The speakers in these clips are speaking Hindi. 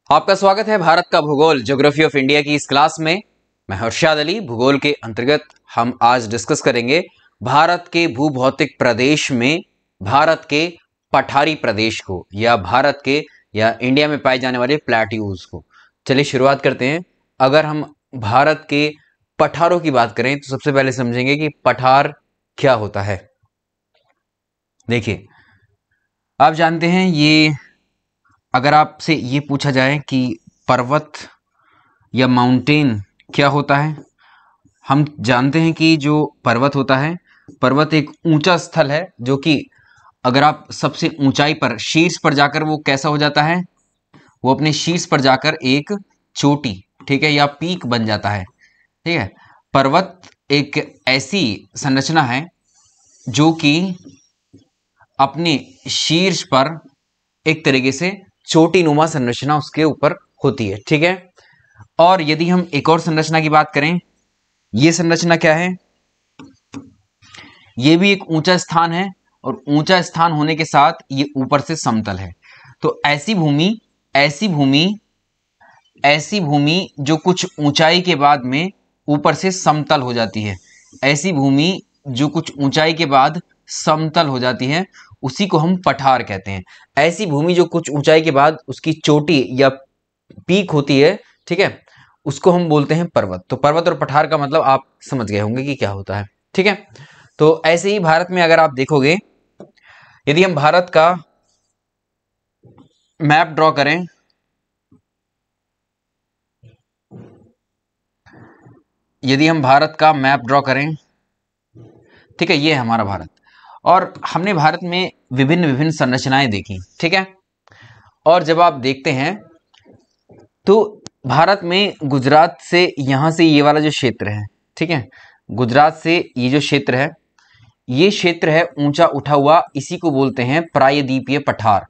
आपका स्वागत है भारत का भूगोल ज्योग्राफी ऑफ इंडिया की इस क्लास में। मैं हर्षाद अली। भूगोल के अंतर्गत हम आज डिस्कस करेंगे भारत के भूभौतिक प्रदेश में भारत के पठारी प्रदेश को या भारत के या इंडिया में पाए जाने वाले प्लेट्यूज को। चलिए शुरुआत करते हैं। अगर हम भारत के पठारों की बात करें तो सबसे पहले समझेंगे कि पठार क्या होता है। देखिए, आप जानते हैं ये, अगर आपसे ये पूछा जाए कि पर्वत या माउंटेन क्या होता है, हम जानते हैं कि जो पर्वत होता है, पर्वत एक ऊंचा स्थल है जो कि अगर आप सबसे ऊंचाई पर शीर्ष पर जाकर वो कैसा हो जाता है, वो अपने शीर्ष पर जाकर एक चोटी, ठीक है, या पीक बन जाता है। ठीक है, पर्वत एक ऐसी संरचना है जो कि अपने शीर्ष पर एक तरीके से चोटी नुमा संरचना उसके ऊपर होती है। ठीक है, और यदि हम एक और संरचना की बात करें, ये संरचना क्या है, ये भी एक ऊंचा स्थान है और ऊंचा स्थान होने के साथ ये ऊपर से समतल है। तो ऐसी भूमि जो कुछ ऊंचाई के बाद में ऊपर से समतल हो जाती है, ऐसी भूमि जो कुछ ऊंचाई के बाद समतल हो जाती है, उसी को हम पठार कहते हैं। ऐसी भूमि जो कुछ ऊंचाई के बाद उसकी चोटी या पीक होती है, ठीक है, उसको हम बोलते हैं पर्वत। तो पर्वत और पठार का मतलब आप समझ गए होंगे कि क्या होता है। ठीक है, तो ऐसे ही भारत में अगर आप देखोगे, यदि हम भारत का मैप ड्रॉ करें, ठीक है, ये है हमारा भारत और हमने भारत में विभिन्न विभिन्न संरचनाएं देखी। ठीक है, और जब आप देखते हैं तो भारत में गुजरात से यहां से ये वाला जो क्षेत्र है, ठीक है, गुजरात से ये जो क्षेत्र है, ये क्षेत्र है ऊंचा उठा हुआ, इसी को बोलते हैं प्रायद्वीपीय पठार,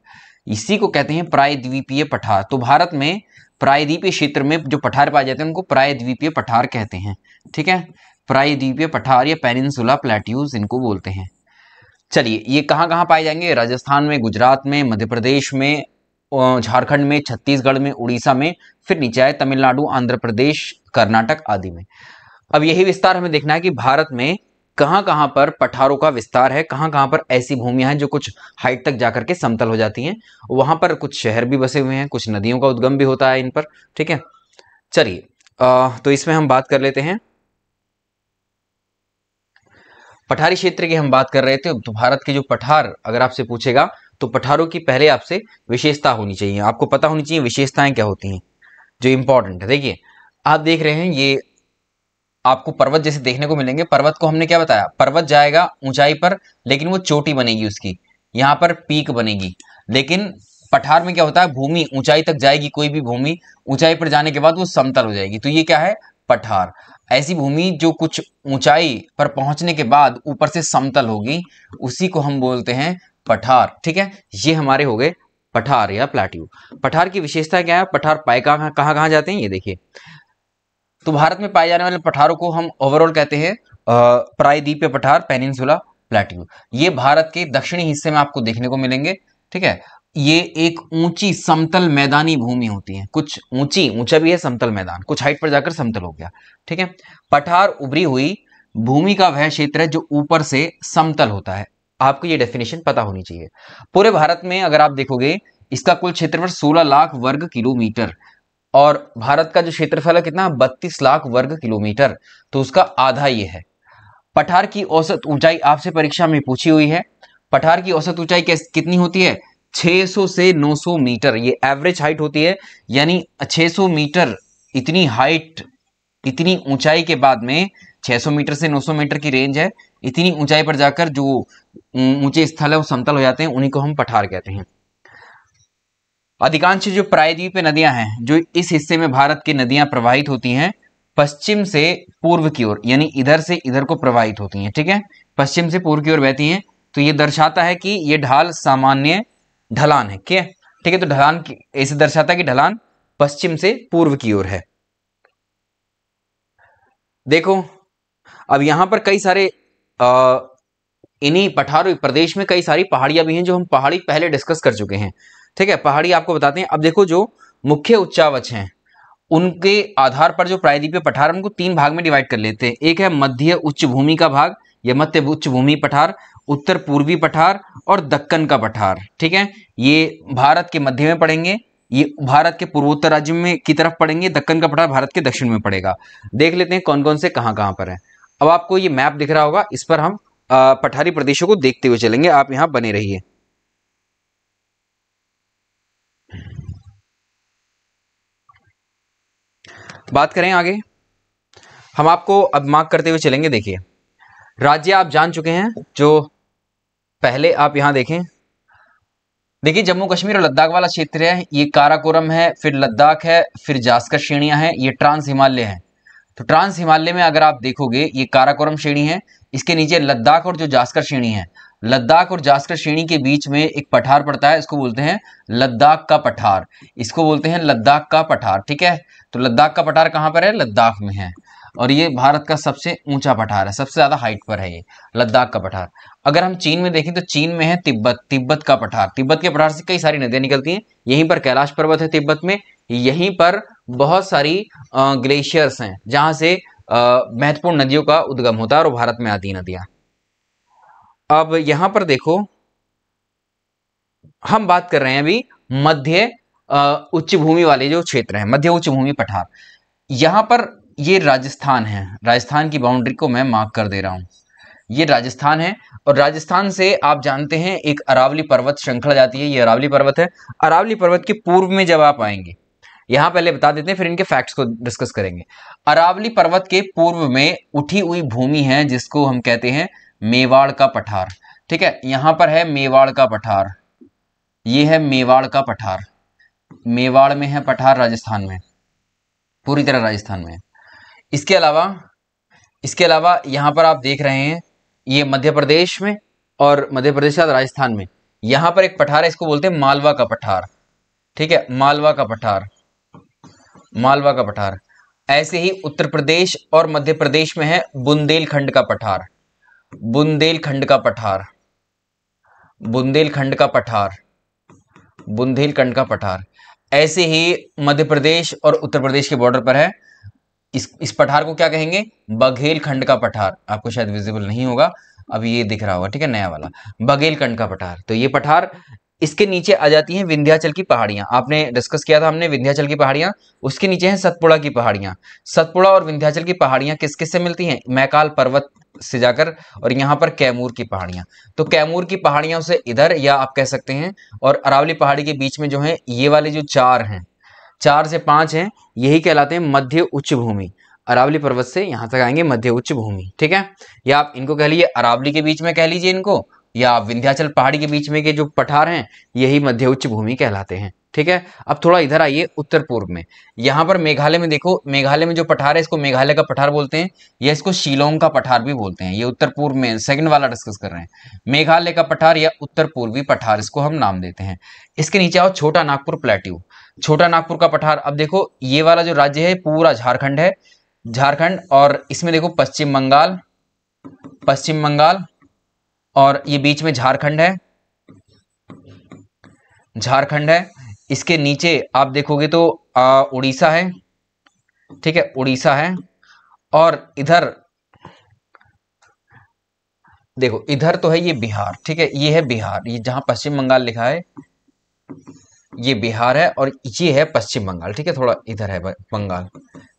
इसी को कहते हैं प्रायद्वीपीय पठार। तो भारत में प्रायद्वीपीय क्षेत्र में जो पठार पाए जाते हैं उनको प्रायद्वीपीय पठार कहते हैं। ठीक है, प्रायद्वीपीय पठार या पेनिनसुला प्लेट्यूज इनको बोलते हैं। चलिए, ये कहाँ कहाँ पाए जाएंगे? राजस्थान में, गुजरात में, मध्य प्रदेश में, झारखंड में, छत्तीसगढ़ में, उड़ीसा में, फिर नीचे आए तमिलनाडु, आंध्र प्रदेश, कर्नाटक आदि में। अब यही विस्तार हमें देखना है कि भारत में कहां कहां पर पठारों का विस्तार है, कहां कहां पर ऐसी भूमियां हैं जो कुछ हाइट तक जाकर के समतल हो जाती हैं, वहां पर कुछ शहर भी बसे हुए हैं, कुछ नदियों का उद्गम भी होता है इन पर। ठीक है, चलिए, तो इसमें हम बात कर लेते हैं, पठारी क्षेत्र की हम बात कर रहे थे। तो भारत के जो पठार अगर आपसे पूछेगा तो पठारों की पहले आपसे विशेषता होनी चाहिए, आपको पता होनी चाहिए विशेषताएं क्या होती हैं जो इंपॉर्टेंट है। देखिए, आप देख रहे हैं ये आपको पर्वत जैसे देखने को मिलेंगे। पर्वत को हमने क्या बताया, पर्वत जाएगा ऊंचाई पर लेकिन वो चोटी बनेगी उसकी, यहाँ पर पीक बनेगी। लेकिन पठार में क्या होता है, भूमि ऊंचाई तक जाएगी, कोई भी भूमि ऊंचाई पर जाने के बाद वो समतल हो जाएगी। तो ये क्या है, पठार। ऐसी भूमि जो कुछ ऊंचाई पर पहुंचने के बाद ऊपर से समतल होगी, उसी को हम बोलते हैं पठार। ठीक है, ये हमारे हो गए पठार या प्लेट्यू। पठार की विशेषता क्या है, पठार पाए कहाँ कहाँ जाते हैं, ये देखिए। तो भारत में पाए जाने वाले पठारों को हम ओवरऑल कहते हैं प्रायद्वीपीय पठार, पेनिनसुला प्लेट्यू। ये भारत के दक्षिणी हिस्से में आपको देखने को मिलेंगे। ठीक है, ये एक ऊंची समतल मैदानी भूमि होती है, कुछ ऊंचा भी है समतल मैदान, कुछ हाइट पर जाकर समतल हो गया। ठीक है, पठार उभरी हुई भूमि का वह क्षेत्र है जो ऊपर से समतल होता है। आपको ये डेफिनेशन पता होनी चाहिए। पूरे भारत में अगर आप देखोगे, इसका कुल क्षेत्रफल 16 लाख वर्ग किलोमीटर, और भारत का जो क्षेत्रफल है कितना, 32 लाख वर्ग किलोमीटर, तो उसका आधा ये है। पठार की औसत ऊंचाई आपसे परीक्षा में पूछी हुई है। पठार की औसत ऊंचाई कितनी होती है, 600 से 900 मीटर, ये एवरेज हाइट होती है। यानी 600 मीटर इतनी हाइट, इतनी ऊंचाई के बाद में 600 मीटर से 900 मीटर की रेंज है, इतनी ऊंचाई पर जाकर जो ऊंचे स्थल है वो समतल हो जाते हैं, उन्हीं को हम पठार कहते हैं। अधिकांश जो प्रायद्वीपीय नदियां हैं, जो इस हिस्से में भारत की नदियां प्रवाहित होती हैं, पश्चिम से पूर्व की ओर, यानी इधर से इधर को प्रवाहित होती हैं। ठीक है, पश्चिम से पूर्व की ओर बहती हैं। तो ये दर्शाता है कि ये ढाल सामान्य ढलान है। क्या, ठीक है, तो ढलान ऐसे दर्शाता है कि ढलान पश्चिम से पूर्व की ओर है। देखो, अब यहां पर कई सारे इन्हीं पठार प्रदेश में कई सारी पहाड़ियां भी हैं जो हम पहाड़ी पहले डिस्कस कर चुके हैं। ठीक है, पहाड़ी आपको बताते हैं। अब देखो जो मुख्य उच्चावच हैं उनके आधार पर जो प्रायद्वीपीय पठार उनको 3 भाग में डिवाइड कर लेते हैं। एक है मध्य उच्च भूमि का भाग, यह मध्य उच्च भूमि पठार, उत्तर पूर्वी पठार और दक्कन का पठार। ठीक है, ये भारत के मध्य में पड़ेंगे, ये भारत के पूर्वोत्तर राज्य में की तरफ पड़ेंगे, दक्कन का पठार भारत के दक्षिण में पड़ेगा। देख लेते हैं कौन कौन से कहां कहां पर है। अब आपको ये मैप दिख रहा होगा, इस पर हम पठारी प्रदेशों को देखते हुए चलेंगे, आप यहां बने रहिए। बात करें आगे, हम आपको अब मार्क करते हुए चलेंगे। देखिए राज्य आप जान चुके हैं, जो पहले आप यहां देखें, देखिए जम्मू कश्मीर और लद्दाख वाला क्षेत्र है, ये काराकोरम है, फिर लद्दाख है, फिर जास्कर श्रेणियां हैं, ये ट्रांस हिमालय है। तो ट्रांस हिमालय में अगर आप देखोगे ये काराकोरम श्रेणी है, इसके नीचे लद्दाख और जो जास्कर श्रेणी है, लद्दाख और जास्कर श्रेणी के बीच में एक पठार पड़ता है, इसको बोलते हैं लद्दाख का पठार, इसको बोलते हैं लद्दाख का पठार। ठीक है, तो लद्दाख का पठार कहां पर है? लद्दाख में है, और ये भारत का सबसे ऊंचा पठार है, सबसे ज्यादा हाइट पर है ये लद्दाख का पठार। अगर हम चीन में देखें तो चीन में है तिब्बत, तिब्बत का पठार, तिब्बत के पठार से कई सारी नदियां निकलती हैं, यहीं पर कैलाश पर्वत है तिब्बत में, यहीं पर बहुत सारी ग्लेशियर्स हैं जहां से महत्वपूर्ण नदियों का उद्गम होता है और भारत में आती नदियां। अब यहां पर देखो हम बात कर रहे हैं अभी मध्य उच्च भूमि वाले जो क्षेत्र है, मध्य उच्च भूमि पठार। यहां पर ये राजस्थान है, राजस्थान की बाउंड्री को मैं मार्क कर दे रहा हूं, ये राजस्थान है, और राजस्थान से आप जानते हैं एक अरावली पर्वत श्रृंखला जाती है, ये अरावली पर्वत है। अरावली पर्वत के पूर्व में जब आप आएंगे, यहां पहले बता देते हैं फिर इनके फैक्ट्स को डिस्कस करेंगे। अरावली पर्वत के पूर्व में उठी हुई भूमि है जिसको हम कहते हैं मेवाड़ का पठार। ठीक है, यहां पर है मेवाड़ का पठार, ये है मेवाड़ का पठार, मेवाड़ में है पठार, राजस्थान में, पूरी तरह राजस्थान में। इसके अलावा यहां पर आप देख रहे हैं ये मध्य प्रदेश में, और मध्य प्रदेश और राजस्थान में यहां पर एक पठार है, इसको बोलते हैं मालवा का पठार। ठीक है, मालवा का पठार, मालवा का पठार। ऐसे ही उत्तर प्रदेश और मध्य प्रदेश में है बुंदेलखंड का पठार, बुंदेलखंड का पठार, बुंदेलखंड का पठार, बुंदेलखंड का पठार। ऐसे ही मध्य प्रदेश और उत्तर प्रदेश के बॉर्डर पर है, इस पठार को क्या कहेंगे? बघेलखंड का पठार। आपको शायद विजिबल नहीं होगा, अभी ये दिख रहा होगा, ठीक है, नया वाला बघेलखंड का पठार। तो ये पठार, इसके नीचे आ जाती हैं विंध्याचल की पहाड़ियां, आपने डिस्कस किया था हमने विंध्याचल की पहाड़ियां, उसके नीचे हैं सतपुड़ा की पहाड़ियां। सतपुड़ा और विंध्याचल की पहाड़ियां किस किस से मिलती हैं? मैकाल पर्वत से जाकर, और यहाँ पर कैमूर की पहाड़ियां। तो कैमूर की पहाड़ियां से इधर, या आप कह सकते हैं, और अरावली पहाड़ी के बीच में जो है ये वाले जो 4 हैं, 4 से 5 हैं, यही कहलाते हैं मध्य उच्च भूमि। अरावली पर्वत से यहां तक आएंगे मध्य उच्च भूमि। ठीक है, या आप इनको कह लीजिए अरावली के बीच में कह लीजिए इनको, या विंध्याचल पहाड़ी के बीच में के जो पठार हैं यही मध्य उच्च भूमि कहलाते हैं। ठीक है, अब थोड़ा इधर आइए उत्तर पूर्व में, यहां पर मेघालय में देखो, मेघालय में जो पठार है इसको मेघालय का पठार बोलते हैं, या इसको शिलोंग का पठार भी बोलते हैं। ये उत्तर पूर्व में सेकंड वाला डिस्कस कर रहे हैं, मेघालय का पठार या उत्तर पूर्वी पठार इसको हम नाम देते हैं। इसके नीचे आओ छोटा नागपुर प्लेट्यू, छोटा नागपुर का पठार। अब देखो ये वाला जो राज्य है पूरा झारखंड है, झारखंड, और इसमें देखो पश्चिम बंगाल, पश्चिम बंगाल, और ये बीच में झारखंड है, झारखंड है। इसके नीचे आप देखोगे तो उड़ीसा है, ठीक है, उड़ीसा है, और इधर देखो, इधर तो है ये बिहार। ठीक है, ये है बिहार, ये जहां पश्चिम बंगाल लिखा है ये बिहार है, और ये है पश्चिम बंगाल। ठीक है, थोड़ा इधर है बंगाल,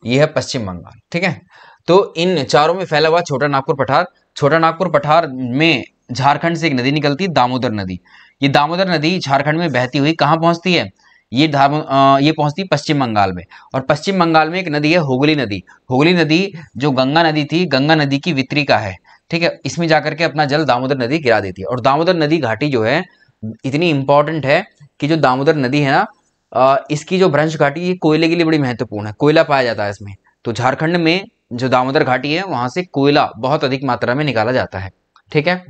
ये है पश्चिम बंगाल। ठीक है, तो इन चारों में फैला हुआ छोटा नागपुर पठार। छोटा नागपुर पठार में झारखंड से एक नदी निकलती है, दामोदर नदी। ये दामोदर नदी झारखंड में बहती हुई कहाँ पहुंचती है? ये पहुंचती है पश्चिम बंगाल में, और पश्चिम बंगाल में एक नदी है हुगली नदी। हुगली नदी जो गंगा नदी थी, गंगा नदी की वितरिका है। ठीक है, इसमें जाकर के अपना जल दामोदर नदी गिरा देती है। और दामोदर नदी घाटी जो है इतनी इंपॉर्टेंट है कि जो दामोदर नदी है ना, इसकी जो भ्रंश घाटी, ये कोयले के लिए बड़ी महत्वपूर्ण है, कोयला पाया जाता है इसमें। तो झारखंड में जो दामोदर घाटी है वहां से कोयला बहुत अधिक मात्रा में निकाला जाता है। ठीक है,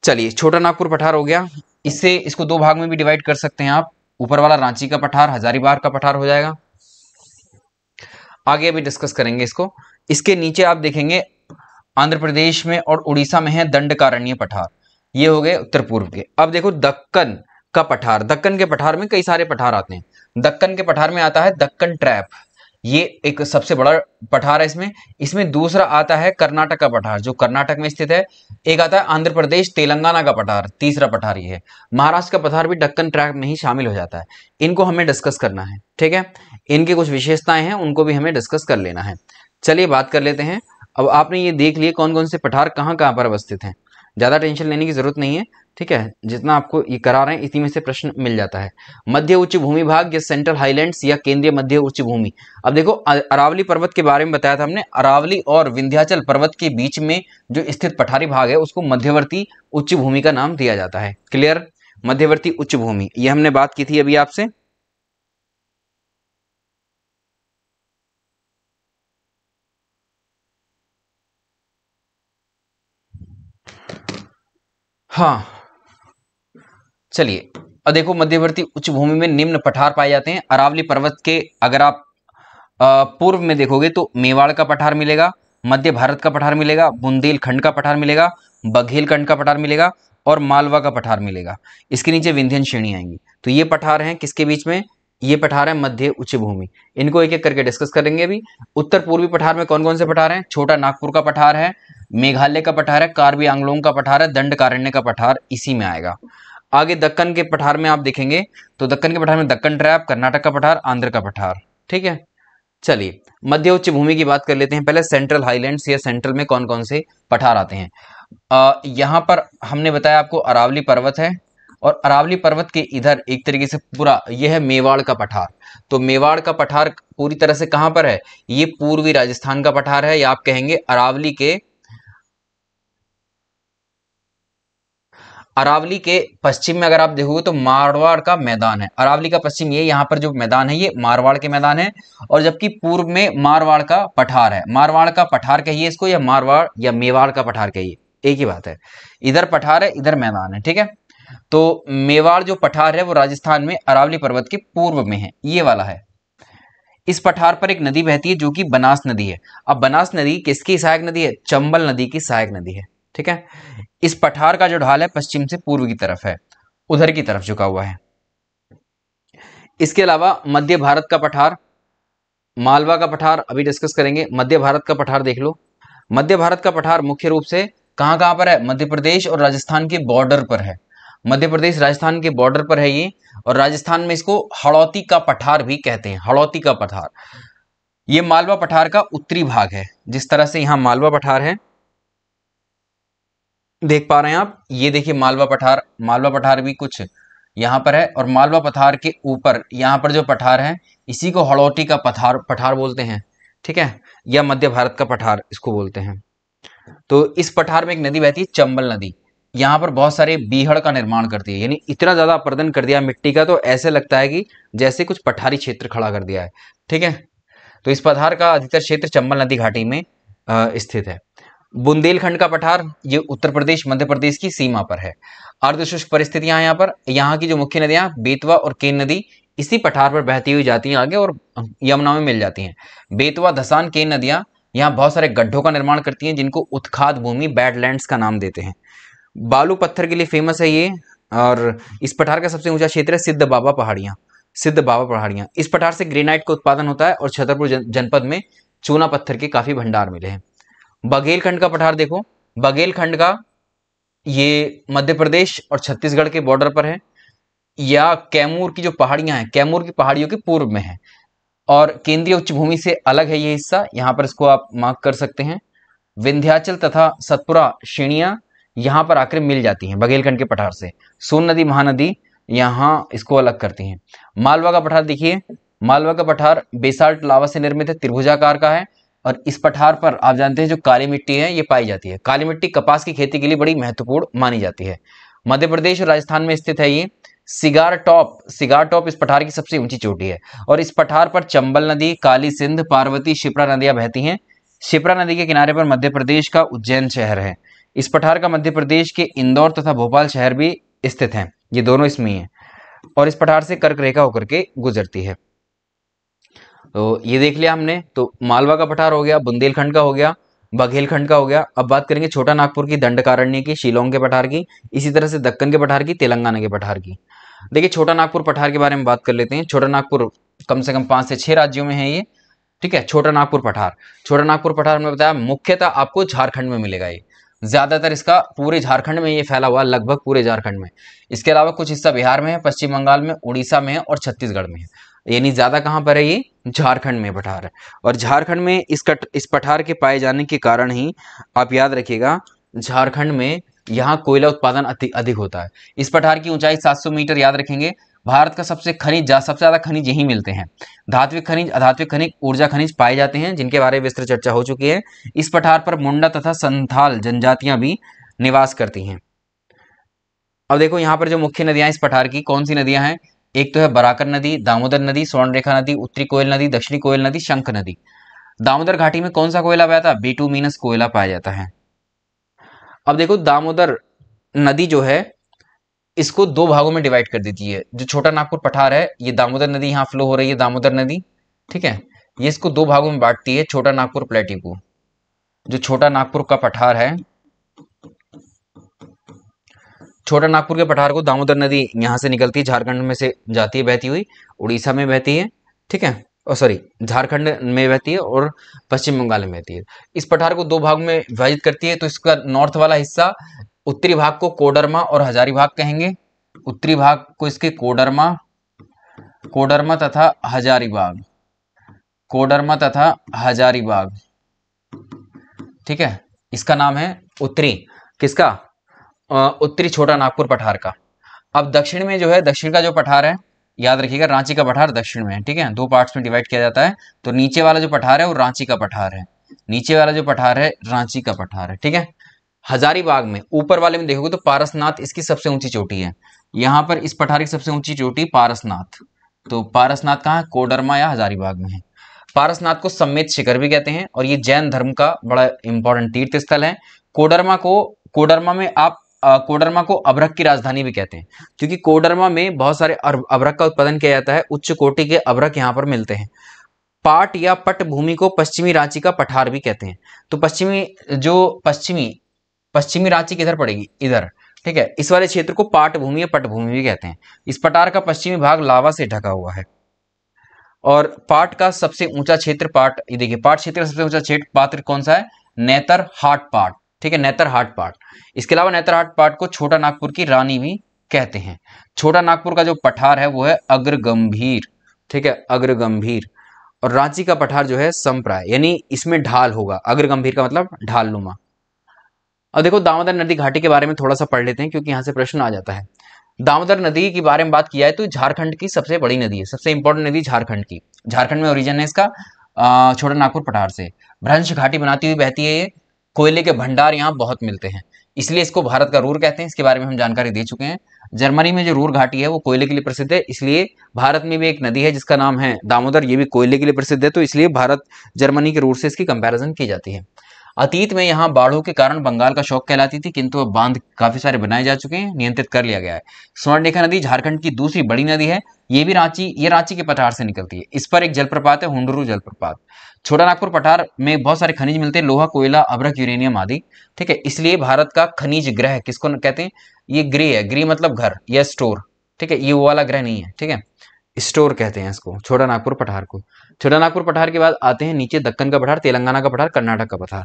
चलिए छोटा नागपुर पठार हो गया। इसको 2 भाग में भी डिवाइड कर सकते हैं आप, ऊपर वाला रांची का पठार, हजारीबाग का पठार हो जाएगा। आगे अभी डिस्कस करेंगे इसको। इसके नीचे आप देखेंगे आंध्र प्रदेश में और उड़ीसा में है दंडकारण्य पठार, ये हो गए उत्तर पूर्व के। अब देखो दक्कन, का पठार, दक्कन के पठार में कई सारे पठार आते हैं। दक्कन के पठार में आता है दक्कन ट्रैप, ये एक सबसे बड़ा पठार है इसमें। इसमें दूसरा आता है कर्नाटक का पठार जो कर्नाटक में स्थित है। एक आता है आंध्र प्रदेश तेलंगाना का पठार, तीसरा पठार ये है। महाराष्ट्र का पठार भी दक्कन ट्रैप में ही शामिल हो जाता है। इनको हमें डिस्कस करना है, ठीक है। इनकी कुछ विशेषताएं हैं, उनको भी हमें डिस्कस कर लेना है। चलिए बात कर लेते हैं। अब आपने ये देख लिए कौन कौन से पठार कहाँ कहाँ पर अवस्थित हैं, ज़्यादा टेंशन लेने की जरूरत नहीं है, ठीक है। जितना आपको ये करा रहे हैं इसी में से प्रश्न मिल जाता है। मध्य उच्च भूमि भाग या सेंट्रल हाईलैंड्स या केंद्रीय मध्य उच्च भूमि। अब देखो अरावली पर्वत के बारे में बताया था हमने। अरावली और विंध्याचल पर्वत के बीच में जो स्थित पठारी भाग है उसको मध्यवर्ती उच्च भूमि का नाम दिया जाता है। क्लियर, मध्यवर्ती उच्च भूमि, ये हमने बात की थी अभी आपसे। हाँ चलिए, अब देखो मध्यवर्ती उच्च भूमि में निम्न पठार पाए जाते हैं। अरावली पर्वत के अगर आप पूर्व में देखोगे तो मेवाड़ का पठार मिलेगा, मध्य भारत का पठार मिलेगा, बुंदेलखंड का पठार मिलेगा, बघेलखंड का पठार मिलेगा और मालवा का पठार मिलेगा। इसके नीचे विंध्यन श्रेणी आएंगी। तो ये पठार हैं किसके बीच में, ये पठार है मध्य उच्च भूमि। इनको एक एक करके डिस्कस करेंगे अभी। उत्तर पूर्वी पठार में कौन कौन से पठार हैं, छोटा नागपुर का पठार है, मेघालय का पठार है, कार्बी आंगलोंग का पठार है, दंडकारण्य का पठार इसी में आएगा। आगे दक्कन के पठार में आप देखेंगे तो दक्कन के पठार में दक्कन ट्रैप, कर्नाटक का पठार, आंध्र का पठार, ठीक है। चलिए मध्य उच्च भूमि की बात कर लेते हैं। पहले सेंट्रल हाईलैंड्स या सेंट्रल में कौन कौन से पठार आते हैं। यहाँ पर हमने बताया आपको अरावली पर्वत है, और अरावली पर्वत के इधर एक तरीके से पूरा यह है मेवाड़ का पठार। तो मेवाड़ का पठार पूरी तरह से कहां पर है, ये पूर्वी राजस्थान का पठार है, या आप कहेंगे अरावली के पश्चिम में अगर आप देखोगे तो मारवाड़ का मैदान है। अरावली का पश्चिम, ये यहाँ पर जो मैदान है ये मारवाड़ के मैदान है, और जबकि पूर्व में मारवाड़ का पठार है। मारवाड़ का पठार कहिए इसको, या मारवाड़ या मेवाड़ का पठार कहिए, एक ही बात है। इधर पठार है, इधर मैदान है, ठीक है। तो मेवाड़ जो पठार है वो राजस्थान में अरावली पर्वत के पूर्व में है, ये वाला है। इस पठार पर एक नदी बहती है जो कि बनास नदी है। अब बनास नदी किसकी सहायक नदी है, चंबल नदी की सहायक नदी है, ठीक है। इस पठार का जो ढाल है पश्चिम से पूर्व की तरफ है, उधर की तरफ झुका हुआ है। इसके अलावा मध्य भारत का पठार, मालवा का पठार अभी डिस्कस करेंगे। मध्य भारत का पठार देख लो। मध्य भारत का पठार मुख्य रूप से कहां कहां पर है, मध्य प्रदेश और राजस्थान के बॉर्डर पर है। मध्य प्रदेश राजस्थान के बॉर्डर पर है ये, और राजस्थान में इसको हड़ौती का पठार भी कहते हैं, हड़ौती का पठार। ये मालवा पठार का उत्तरी भाग है। जिस तरह से यहां मालवा पठार है, देख पा रहे हैं आप, ये देखिए मालवा पठार। मालवा पठार भी कुछ यहां पर है, और मालवा पठार के ऊपर यहां पर जो पठार है इसी को हड़ौती का पठार बोलते हैं, ठीक है, या मध्य भारत का पठार इसको बोलते हैं। तो इस पठार में एक नदी बहती है, चंबल नदी। यहाँ पर बहुत सारे बीहड़ का निर्माण करती है, यानी इतना ज्यादा अपर्दन कर दिया मिट्टी का, तो ऐसे लगता है कि जैसे कुछ पठारी क्षेत्र खड़ा कर दिया है, ठीक है। तो इस पठार का अधिकतर क्षेत्र चंबल नदी घाटी में स्थित है। बुंदेलखंड का पठार ये उत्तर प्रदेश मध्य प्रदेश की सीमा पर है। अर्धशुष्क परिस्थितियां यहाँ पर, यहाँ की जो मुख्य नदियां बेतवा और केन नदी इसी पठार पर बहती हुई जाती हैं आगे, और यमुना में मिल जाती हैं। बेतवा, धसान, केन नदियां यहाँ बहुत सारे गड्ढों का निर्माण करती हैं, जिनको उत्खाद भूमि, बैडलैंड्स का नाम देते हैं। बालू पत्थर के लिए फेमस है ये, और इस पठार का सबसे ऊंचा क्षेत्र है सिद्ध बाबा पहाड़ियां। सिद्ध बाबा पहाड़ियां, इस पठार से ग्रेनाइट का उत्पादन होता है, और छतरपुर जनपद में चूना पत्थर के काफी भंडार मिले हैं। बघेलखंड का पठार देखो, बघेलखंड का ये मध्य प्रदेश और छत्तीसगढ़ के बॉर्डर पर है, या कैमूर की जो पहाड़ियां हैं, कैमूर की पहाड़ियों के पूर्व में है, और केंद्रीय उच्च भूमि से अलग है ये हिस्सा, यहां पर इसको आप मार्क कर सकते हैं। विंध्याचल तथा सतपुरा श्रेणियां यहां पर आकर मिल जाती हैं बघेलखंड के पठार से। सोन नदी, महानदी यहां इसको अलग करती हैं। मालवा का पठार देखिए, मालवा का पठार बेसाल्ट लावा से निर्मित है, त्रिभुजाकार का है, और इस पठार पर आप जानते हैं जो काली मिट्टी है ये पाई जाती है। काली मिट्टी कपास की खेती के लिए बड़ी महत्वपूर्ण मानी जाती है। मध्य प्रदेश और राजस्थान में स्थित है ये। सिगार टॉप इस पठार की सबसे ऊंची चोटी है, और इस पठार पर चंबल नदी, काली सिंध, पार्वती, शिप्रा नदियां बहती हैं। शिप्रा नदी के किनारे पर मध्य प्रदेश का उज्जैन शहर है। इस पठार का मध्य प्रदेश के इंदौर तथा भोपाल शहर भी स्थित हैं, ये दोनों इसमें ही हैं, और इस पठार से कर्क रेखा होकर के गुजरती है। तो ये देख लिया हमने। तो मालवा का पठार हो गया, बुंदेलखंड का हो गया, बघेलखंड का हो गया। अब बात करेंगे छोटा नागपुर की, दंडकारण्य की, शिलोंग के पठार की, इसी तरह से दक्कन के पठार की, तेलंगाना के पठार की। देखिए छोटा नागपुर पठार के बारे में बात कर लेते हैं। छोटा नागपुर कम से कम 5 से 6 राज्यों में है ये, ठीक है। छोटा नागपुर पठार, छोटा नागपुर पठार में बताया मुख्यतः आपको झारखंड में मिलेगा ये, ज्यादातर इसका पूरे झारखंड में ये फैला हुआ, लगभग पूरे झारखंड में। इसके अलावा कुछ हिस्सा बिहार में है, पश्चिम बंगाल में, उड़ीसा में है और छत्तीसगढ़ में है। यानी ज्यादा कहाँ पर है ये, झारखंड में पठार है। और झारखंड में इस पठार के पाए जाने के कारण ही आप याद रखिएगा, झारखंड में यहाँ कोयला उत्पादन अधिक होता है। इस पठार की ऊंचाई 700 मीटर, याद रखेंगे। भारत का सबसे ज्यादा खनिज यहीं मिलते हैं। धात्विक खनिज, अधात्विक खनिज, ऊर्जा खनिज पाए जाते हैं, जिनके बारे में विस्तृत चर्चा हो चुकी है। इस पठार पर मुंडा तथा संथाल जनजातियां भी निवास करती हैं। अब देखो यहाँ पर जो मुख्य नदियां इस पठार की, कौन सी नदियां हैं? एक तो है बराकर नदी, दामोदर नदी, स्वर्णरेखा नदी, उत्तरी कोयल नदी, दक्षिणी कोयल नदी, शंख नदी। दामोदर घाटी में कौन सा कोयला पाया था? बिटुमिनस कोयला पाया जाता है। अब देखो दामोदर नदी जो है इसको दो भागों में डिवाइड कर देती है। जो छोटा नागपुर पठार है, ये दामोदर नदी यहाँ फ्लो हो रही है, दामोदर नदी, ठीक है। ये इसको दो भागों में बांटती है, छोटा नागपुर प्लेट्यू को। जो छोटा नागपुर का पठार है, छोटा नागपुर के पठार को दामोदर नदी यहाँ से निकलती है, झारखंड में से जाती है बहती हुई, उड़ीसा में बहती है, ठीक है, और सॉरी झारखंड में बहती है और पश्चिम बंगाल में बहती है। इस पठार को दो भाग में विभाजित करती है। तो इसका नॉर्थ वाला हिस्सा, उत्तरी भाग को कोडरमा और हजारीबाग कहेंगे। उत्तरी भाग को इसके कोडरमा तथा हजारीबाग, कोडरमा तथा हजारीबाग, ठीक है। इसका नाम है उत्तरी, किसका? उत्तरी छोटा नागपुर पठार का। अब दक्षिण में जो है, दक्षिण का जो पठार है, याद रखिएगा रांची का पठार दक्षिण में है, ठीक है। दो पार्ट्स में डिवाइड किया जाता है। तो नीचे वाला जो पठार है वो रांची का पठार है, नीचे वाला जो पठार है रांची का पठार है, ठीक है। हजारीबाग में ऊपर वाले में देखोगे तो पारसनाथ इसकी सबसे ऊंची चोटी है। यहाँ पर इस पठार की सबसे ऊंची चोटी पारसनाथ। तो पारसनाथ कहाँ है? कोडरमा या हजारीबाग में है। पारसनाथ को सम्मेत शिखर भी कहते हैं और ये जैन धर्म का बड़ा इंपॉर्टेंट तीर्थ स्थल है। कोडरमा को अभ्रक की राजधानी भी कहते हैं, क्योंकि कोडरमा में बहुत सारे अभ्रक का उत्पादन किया जाता है। उच्च कोटि के अभ्रक यहाँ पर मिलते हैं। पाट या पट भूमि को पश्चिमी रांची का पठार भी कहते हैं। तो पश्चिमी रांची किधर पड़ेगी? इधर, ठीक है। इस वाले क्षेत्र को पाट भूमि या पट भूमि भी कहते हैं। इस पठार का पश्चिमी भाग लावा से ढका हुआ है। और पाट का सबसे ऊंचा क्षेत्र, ये देखिए पाट क्षेत्र का सबसे ऊंचा क्षेत्र पात्र कौन सा है? नेतरहाट पाट, ठीक है, नेतरहाट पाट। इसके अलावा नेतरहाट पाट को छोटा नागपुर की रानी भी कहते हैं। छोटा नागपुर का जो पठार है वो है अग्रगंभीर, ठीक है, अग्रगंभीर। और रांची का पठार जो है संप्राय, यानी इसमें ढाल होगा। अग्रगंभीर का मतलब ढाल नुमा। अब देखो दामोदर नदी घाटी के बारे में थोड़ा सा पढ़ लेते हैं, क्योंकि यहाँ से प्रश्न आ जाता है। दामोदर नदी के बारे में बात किया है तो झारखंड की सबसे बड़ी नदी है, सबसे इंपॉर्टेंट नदी झारखंड की। झारखंड में ओरिजिन है इसका, छोटा नागपुर पठार से भ्रंश घाटी बनाती हुई बहती है ये। कोयले के भंडार यहाँ बहुत मिलते हैं, इसलिए इसको भारत का रूर कहते हैं। इसके बारे में हम जानकारी दे चुके हैं। जर्मनी में जो रूर घाटी है वो कोयले के लिए प्रसिद्ध है, इसलिए भारत में भी एक नदी है जिसका नाम है दामोदर, ये भी कोयले के लिए प्रसिद्ध है। तो इसलिए भारत जर्मनी के रूर से इसकी कंपैरिजन की जाती है। अतीत में यहाँ बाढ़ों के कारण बंगाल का शौक कहलाती थी, किंतु अब बांध काफी सारे बनाए जा चुके हैं, नियंत्रित कर लिया गया है। स्वर्णरेखा नदी झारखंड की दूसरी बड़ी नदी है। ये रांची के पठार से निकलती है। इस पर एक जलप्रपात है, हुंडरू जलप्रपात। छोटा नागपुर पठार में बहुत सारे खनिज मिलते हैं, लोहा, कोयला, अभ्रक, यूरेनियम आदि, ठीक है। इसलिए भारत का खनिज ग्रह किसको कहते हैं? ये गृह है, गृह मतलब घर या स्टोर, ठीक है। ये वो वाला ग्रह नहीं है, ठीक है, स्टोर कहते हैं इसको, छोटा नागपुर पठार को। छोटा नागपुर पठार के बाद आते हैं नीचे दक्कन का पठार, तेलंगाना का पठार, कर्नाटक का पठार।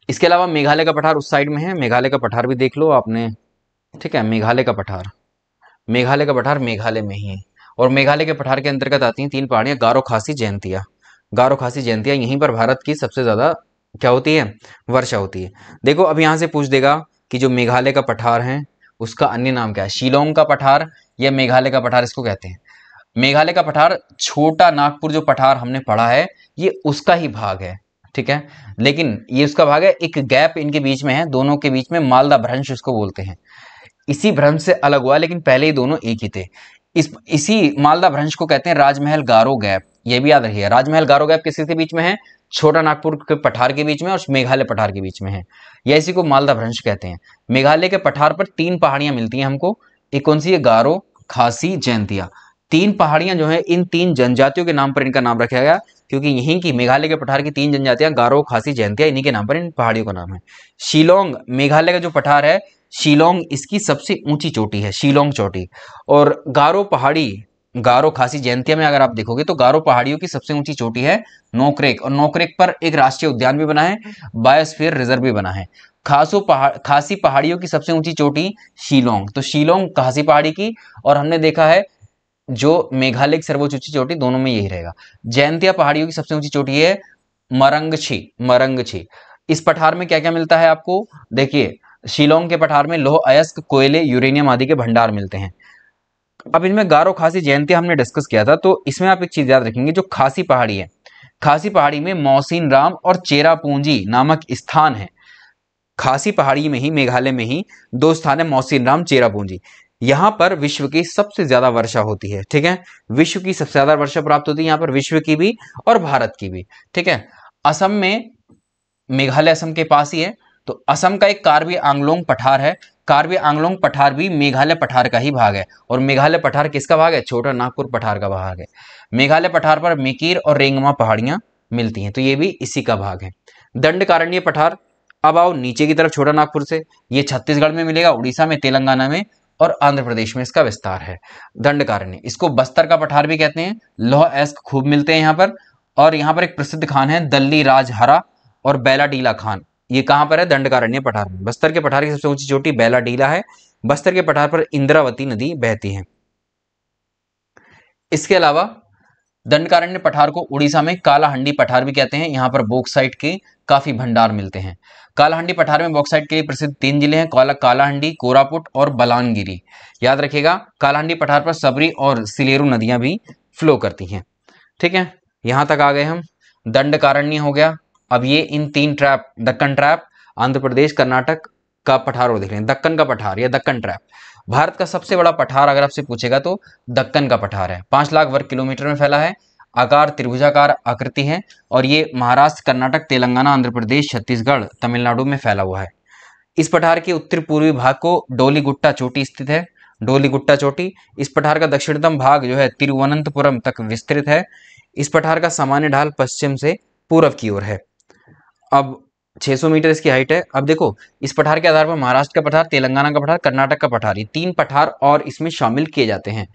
इसके अलावा मेघालय का पठार उस साइड में है, मेघालय का पठार भी देख लो आपने, ठीक है। मेघालय का पठार मेघालय में ही है। और मेघालय के पठार के अंतर्गत आती हैं 3 पहाड़ियां, गारो, खासी, जयंतिया। गारो, खासी, जयंतिया, यहीं पर भारत की सबसे ज्यादा क्या होती है? वर्षा होती है। देखो अब यहां से पूछ देगा कि जो मेघालय का पठार है उसका अन्य नाम क्या है? शिलोंग का पठार या मेघालय का पठार इसको कहते हैं। मेघालय का पठार, छोटा नागपुर जो पठार हमने पढ़ा है ये उसका ही भाग है, ठीक है, लेकिन ये उसका भाग है। एक गैप इनके बीच में है, दोनों के बीच में मालदा भ्रंश इसको बोलते हैं। इसी भ्रंश से अलग हुआ, लेकिन पहले ही दोनों एक ही थे। इसी मालदा भ्रंश को कहते हैं राजमहल गारो गैप। ये भी याद रखिएगा, राजमहल गारो गैप किसके बीच में है? छोटा नागपुर के पठार के बीच में और मेघालय पठार के बीच में है। या इसी को मालदा भ्रंश कहते हैं। मेघालय के पठार पर 3 पहाड़ियां मिलती हैं हमको। एक कौन सी है? गारो, खासी, जयंतिया। 3 पहाड़ियां जो है इन 3 जनजातियों के नाम पर इनका नाम रखा गया, क्योंकि यहीं की मेघालय के पठार की 3 जनजातियां गारो, खासी, जयंतिया, इन्हीं के नाम पर इन पहाड़ियों का नाम है। शिलोंग मेघालय का जो पठार है, शिलोंग इसकी सबसे ऊंची चोटी है, शिलोंग चोटी। और गारो पहाड़ी, गारो खासी जयंतिया में अगर आप देखोगे तो गारो पहाड़ियों की सबसे ऊंची चोटी है नोकरेक, और नोकरेक पर एक राष्ट्रीय उद्यान भी बना है, बायोस्फीयर रिजर्व भी बना है। खासी पहाड़ियों की सबसे ऊंची चोटी शिलोंग, तो शिलोंग खासी पहाड़ी की, और हमने देखा है जो मेघालय की सर्वोच्च ऊंची चोटी दोनों में यही रहेगा। जयंतिया पहाड़ियों की सबसे ऊंची चोटी है मरंगछी, मरंगछी। इस पठार में क्या क्या मिलता है आपको, देखिए शिलोंग के पठार में लौह अयस्क, कोयले, यूरेनियम आदि के भंडार मिलते हैं। अब इनमें गारो खासी जयंतिया हमने डिस्कस किया था, तो इसमें आप एक चीज याद रखेंगे, जो खासी पहाड़ी है, खासी पहाड़ी में मौसिन राम और चेरापूंजी नामक स्थान है। खासी पहाड़ी में ही, मेघालय में ही दो स्थान है, मौसिन राम, चेरापूंजी। यहां पर विश्व की सबसे ज्यादा वर्षा होती है, ठीक है, विश्व की सबसे ज्यादा वर्षा प्राप्त होती है यहां पर, विश्व की भी और भारत की भी, ठीक है। असम में, मेघालय असम के पास ही है, तो असम का एक कार्बी आंगलोंग पठार है, कार्बी आंगलोंग पठार भी मेघालय पठार का ही भाग है। और मेघालय पठार किसका भाग है, छोटा नागपुर पठार का भाग है। मेघालय पठार पर मेकीर और रेंगमा पहाड़ियां मिलती हैं, तो ये भी इसी का भाग है। दंडकारण्य पठार, अब आओ नीचे की तरफ छोटा नागपुर से, ये छत्तीसगढ़ में मिलेगा, उड़ीसा में, तेलंगाना में और आंध्र प्रदेश में इसका विस्तार है। दंडकारण्य, इसको बस्तर का पठार भी कहते हैं, लौह अयस्क खूब मिलते हैं यहाँ पर। और यहाँ पर एक प्रसिद्ध खान है दल्ली राजहरा और बैलाडीला खान, ये कहां पर है, दंडकारण्य पठार में। बस्तर के पठार की सबसे ऊंची चोटी बैलाडीला है, बस्तर के पठार पर इंद्रावती नदी बहती है। इसके अलावा दंडकारण्य पठार को उड़ीसा में कालाहंडी पठार भी कहते हैं, यहां पर बॉक्साइट के काफी भंडार मिलते हैं। कालाहंडी पठार में बॉक्साइट के लिए प्रसिद्ध 3 जिले हैं, कालाहंडी, कोरापुट और बलानगिरी। याद रखिएगा, कालाहंडी पठार पर सबरी और सिलेरू नदियां भी फ्लो करती हैं, ठीक है। यहां तक आ गए हम, दंडकारण्य हो गया। अब ये इन 3 ट्रैप, दक्कन ट्रैप, आंध्र प्रदेश, कर्नाटक का पठार और देख लें, दक्कन का पठार या दक्कन ट्रैप। भारत का सबसे बड़ा पठार अगर आपसे पूछेगा तो दक्कन का पठार है, 5 लाख वर्ग किलोमीटर में फैला है, आकार त्रिभुजाकार आकृति है, और ये महाराष्ट्र, कर्नाटक, तेलंगाना, आंध्र प्रदेश, छत्तीसगढ़, तमिलनाडु में फैला हुआ है। इस पठार के उत्तर पूर्वी भाग को डोलीगुट्टा चोटी स्थित है, डोलीगुट्टा चोटी। इस पठार का दक्षिणतम भाग जो है तिरुवनंतपुरम तक विस्तृत है। इस पठार का सामान्य ढाल पश्चिम से पूर्व की ओर है। अब 600 मीटर इसकी हाइट है। अब देखो, इस पठार के आधार पर महाराष्ट्र का पठार, तेलंगाना का पठार, कर्नाटक का पठार, ये 3 पठार और इसमें शामिल किए जाते हैं।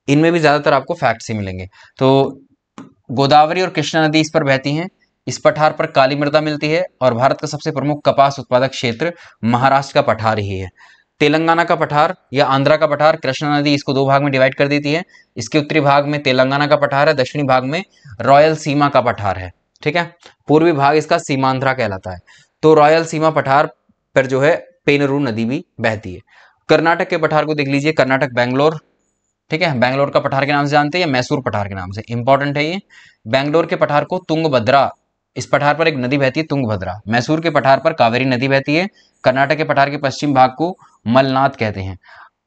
इनमें भी ज्यादातर आपको फैक्ट्स ही मिलेंगे। तो गोदावरी और कृष्णा नदी इस पर बहती हैं। इस पठार पर काली मृदा मिलती है, और भारत का सबसे प्रमुख कपास उत्पादक क्षेत्र महाराष्ट्र का पठार ही है। तेलंगाना का पठार या आंध्रा का पठार, कृष्णा नदी इसको 2 भाग में डिवाइड कर देती है। इसके उत्तरी भाग में तेलंगाना का पठार है, दक्षिणी भाग में रॉयल सीमा का पठार है, ठीक है। पूर्वी भाग इसका सीमांध्रा कहलाता है। तो रॉयल सीमा पठार पर जो है पेनरू नदी भी बहती है। कर्नाटक के पठार को देख लीजिए, कर्नाटक बैंगलोर, ठीक है, बैंगलोर का पठार के नाम से जानते हैं या मैसूर पठार के नाम से, इंपॉर्टेंट है ये। बैंगलोर के पठार को तुंगभद्रा, इस पठार पर एक नदी बहती है तुंगभद्रा। मैसूर के पठार पर कावेरी नदी बहती है। कर्नाटक के पठार के पश्चिम भाग को मलनाथ कहते हैं,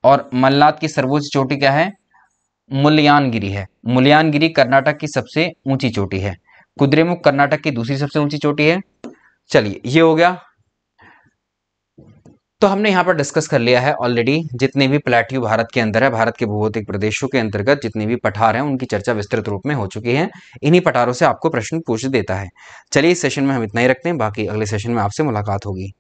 और मलनाथ की सर्वोच्च चोटी क्या है, मुल्यानगिरी है। मुल्यानगिरी कर्नाटक की सबसे ऊंची चोटी है। कुद्रेमुख कर्नाटक की दूसरी सबसे ऊंची चोटी है। चलिए, ये हो गया। तो हमने यहाँ पर डिस्कस कर लिया है ऑलरेडी, जितने भी प्लेट्यू भारत के अंदर है, भारत के भूभौतिक प्रदेशों के अंतर्गत जितने भी पठार हैं उनकी चर्चा विस्तृत रूप में हो चुकी है। इन्हीं पठारों से आपको प्रश्न पूछ देता है। चलिए, इस सेशन में हम इतना ही रखते हैं, बाकी अगले सेशन में आपसे मुलाकात होगी।